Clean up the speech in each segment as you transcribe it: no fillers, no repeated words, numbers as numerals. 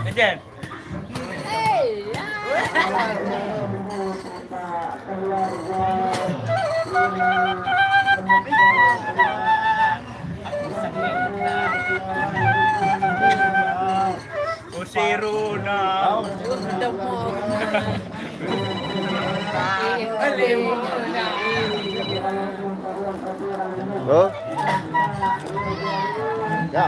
Ajen. Usiruna. Oh. Ya.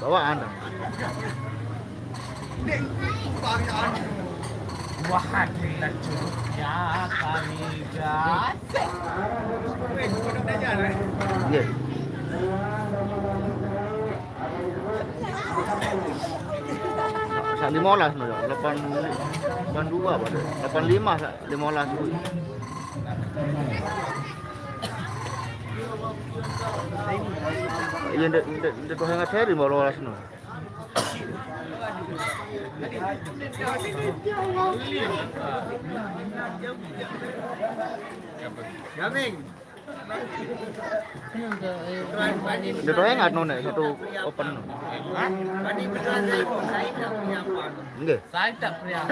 Bawaan. Wah, kita ya kami gas. Iya. Sak 15 no, 82 apa? 85 sak 15 kuwi. Iya ndak tuh hangat seri mau lolas no. Gaming. Ndak tuh hangat no nek satu open no. Nggih. Saya tak pria.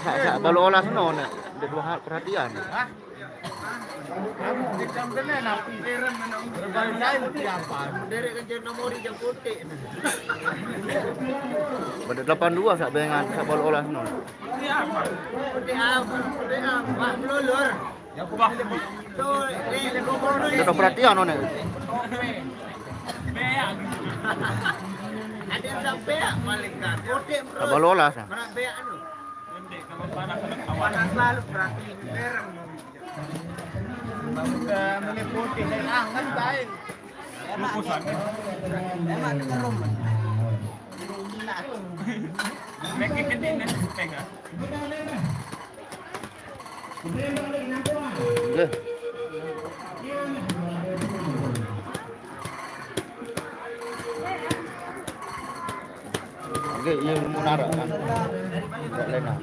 Sak balu olas no nek ndak tuh perhatian. Dikam kena nak pikiran menang berbagai siapa. Dari kencing nomor di putih. Pada 82 sak bengan sak balu olas no. Siapa? Putih apa? Melulur. Ya bah. Ndak perhatian no nek. Beak. Ada sampai malaikat. Putih Sak balu olas. mana beak anu? Nanti kalau panas selalu berarti mereng. Mulai putih dan angan baik. Lupusan. Emang ngerum. Mekik gede nih pegang. Nggih. Oke, iya munara kan. Enggak lena.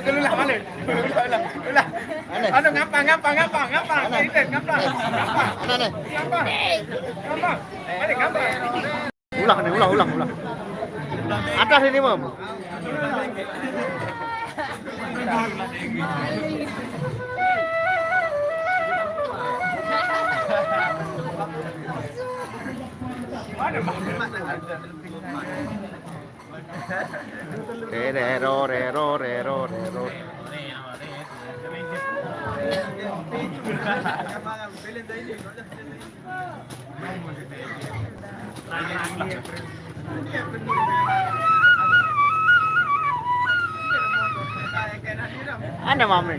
Ulah balik. Ulah. Ano ngapa? Ini ngapa? Ana nih. Ngapa? Balik ngapa? Ulang. Atas ini, Mam. Rero. Anda Mami.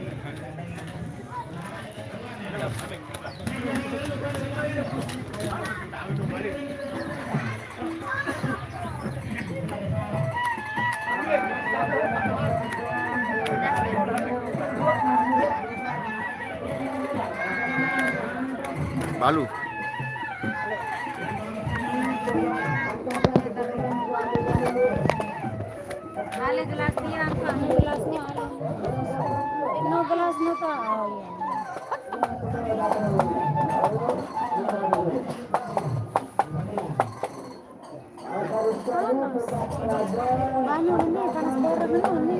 Balu. आले गिलास नहीं रखा गिलास नहीं आले नो गिलास में तो Banyak ini panas banget ini.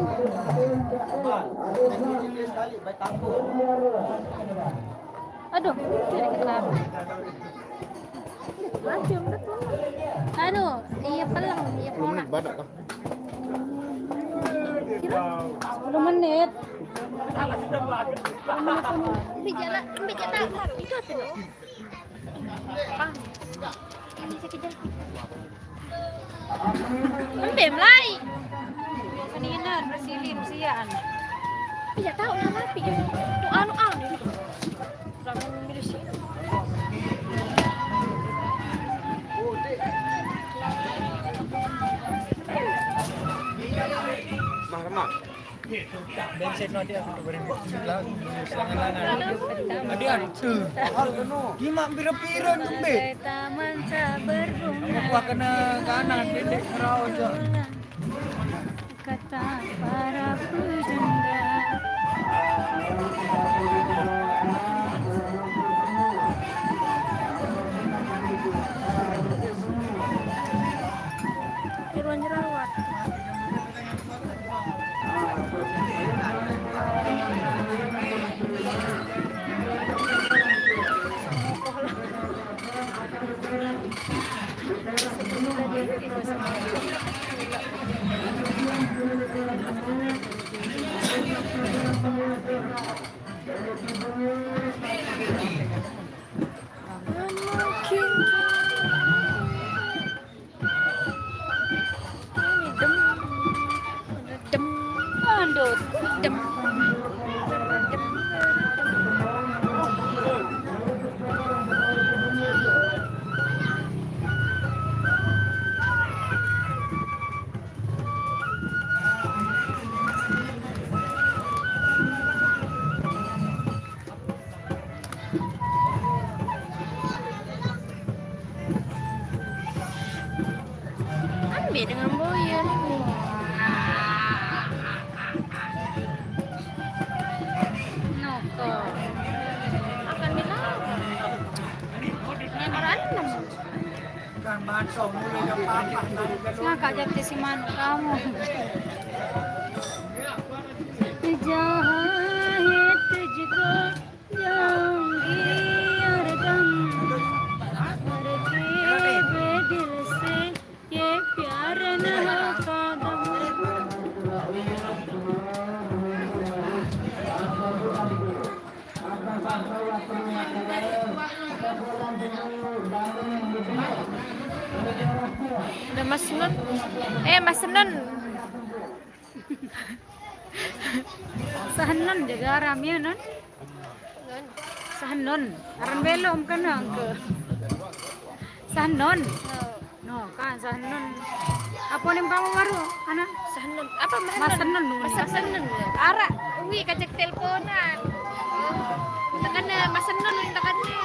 Aduh, kira kenapa? Macam betul. Anu, iya pelang, iya pelang. Badak kah? 10 menit. Bicara itu tuh. bem lai. Kanina bersilim sian. Iya tahu nama api. Tuh anu ini. Ramen milih sih. Mah. Bensin no dia berembok lang. Adian. Gimana pira-pira be? Taman berbunga. Apa kena kanan dedek raja. Kata para pujangga. Irwan jerawat. Ambil dengan boyan ini. Noko akan dilarang. Nyabaran Kan masuk mulai ke papak ngakak jadi si manu kamu. Jahit tujhko jaungi hardam मर के दिल से ये प्यार न हो कादम. Udah Mas Nun. Mas Nun. Sahanon juga ramya Nun. Sahanon. Aran belum kan angke. Sahanon. No, kan Sahanon. Apa nih kamu baru? Anak Sahanon. Apa Mas Sahanon? Mas Sahanon. Ara, wi kajak teleponan. Tekan Mas Sahanon tekannya.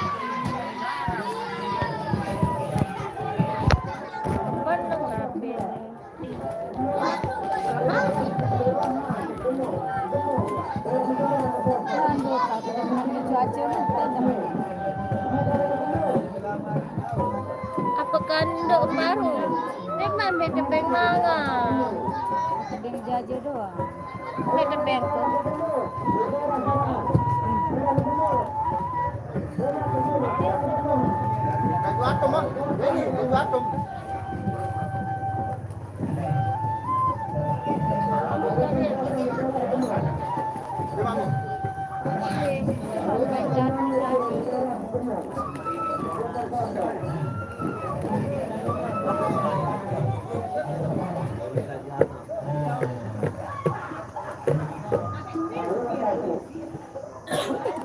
Apa kandung baru? Memang beda manga. Tebing jaja doang. Beda beng. Kayu atom ah. Ini kayu atom.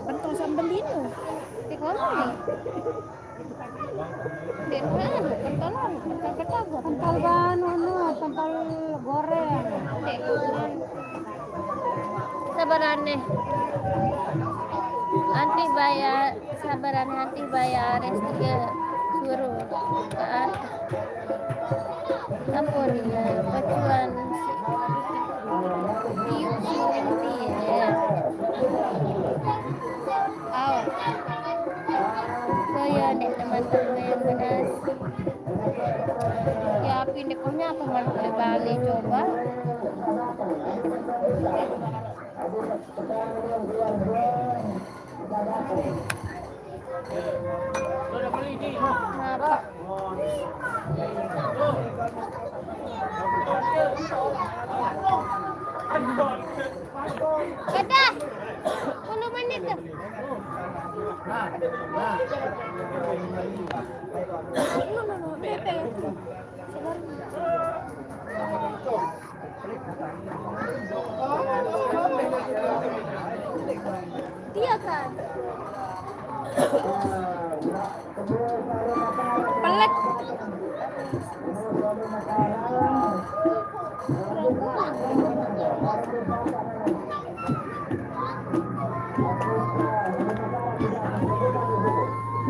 Bentuk sambal itu. Dikono. Dengan, kental kental goreng. Sabarane. Anti bayar, sabarane anti bayar S3 suruh kan. Ampun ya, pacuan nanti ya. Aw. Kaya nek teman-teman yang benas. Ya pindah teman ke Bali coba. Apa? Kada. 10 menit tuh. No, bebe. Pelet.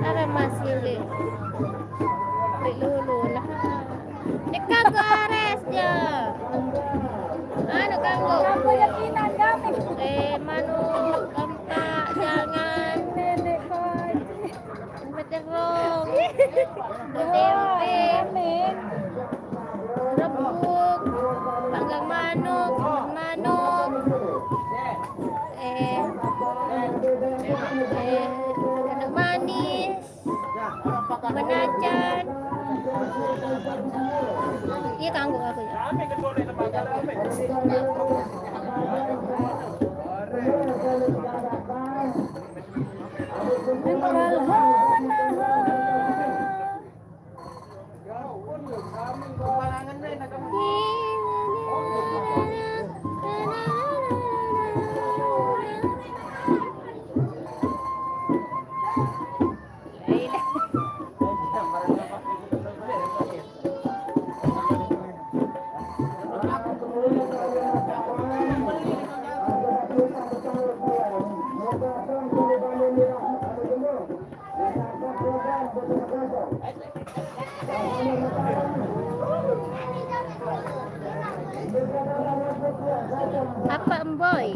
Ada masih le. Lulu lah. Dekat gares dia. Anu kanggo. Aku yakinan dami. Manu kampak jangan nenek koi. Beterong. Tempe. Rebuk. Panggang manuk. Kandang manis. Benacan. Iya kanggo aku ya. Apa emboy?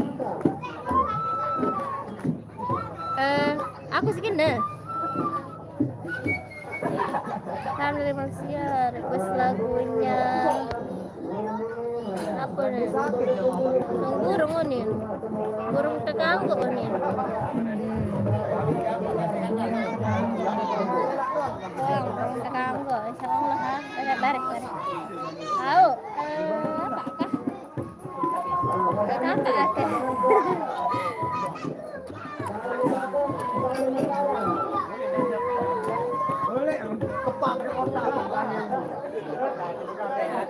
Aku sih kena. Salam dari Malaysia, request lagunya. Apa nih? Burung nih. Burung terganggu nih. Burung terganggu. Insyaallah ha. Barik. Tahu? Apakah? Kata.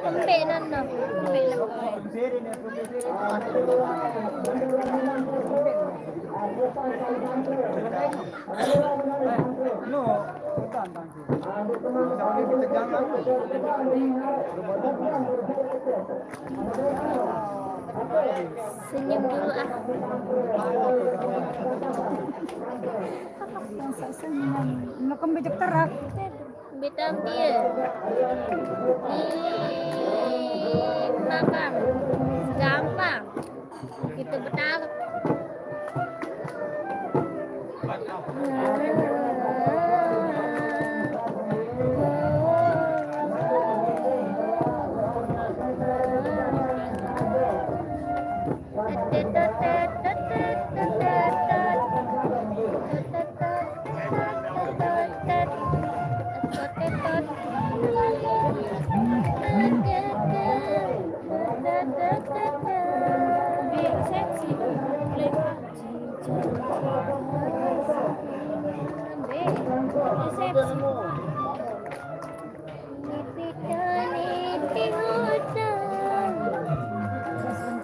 Pembenan no. Senyum dulu ah. Nakam bijak terak. Betang dia. Makan. Gampang. Kita benar.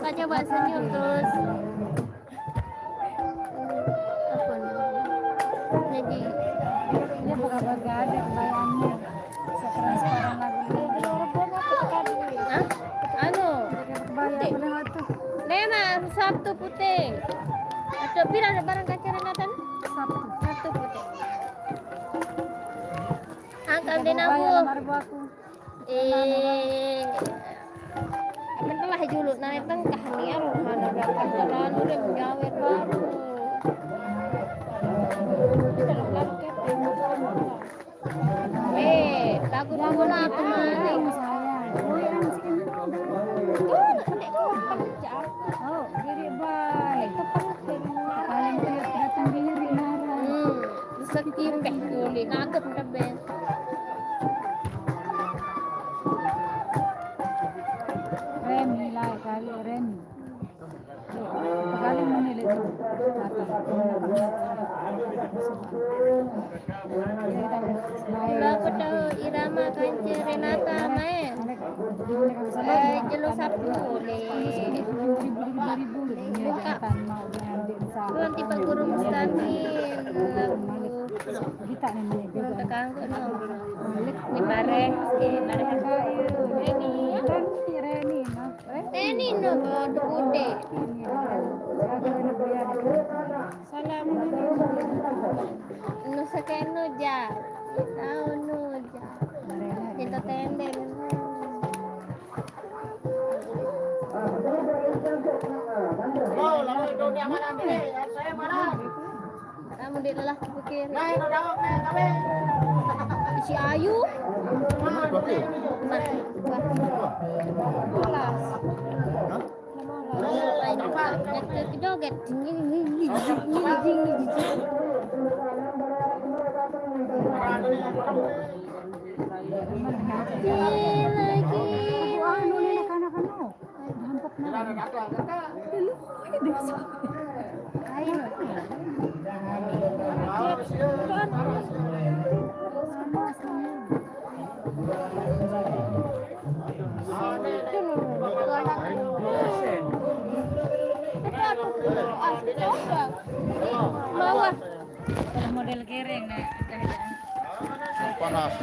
Kak coba senyum terus. Apa nih? Jadi Dia baga-baga ada bayangnya. Setransparan lagu ini. Hah? Anu, Bayang udah tuh. memang Sabtu putih. Ada pira ada barang kacaran Nathan? Sabtu putih. Angkat den aku. Aku. Bentar julut naik tengkah nih ya mana dapat jalan udah menjawab baru. Lagu bola aku maling. Oh, jadi baik. Paling tiap datang diri marah. Sekim beh dulu ngaget kabeh. Remi lah kali Remi. Kali menilai itu. Lagu tu irama kanci Renata main. Jeluk sapu le. Buka. Belum tipe guru mustamin. kita nih mana juga. Tekan ko no. Ni pare, pare Reni, Reni, no. Reni no dude. Salam no sa keno ja. Tao no ja. Dito tende. Oh, lawan ikaw di aman namin eh. Saya mana? Kamu di lelah pikir. Nah, ikaw dawag na kami. Si Ayu. Mana kopi? Malas. Joget. Ano nila kana-kano? Hampak na. Ayo. Bawah. Model kering na. Panas.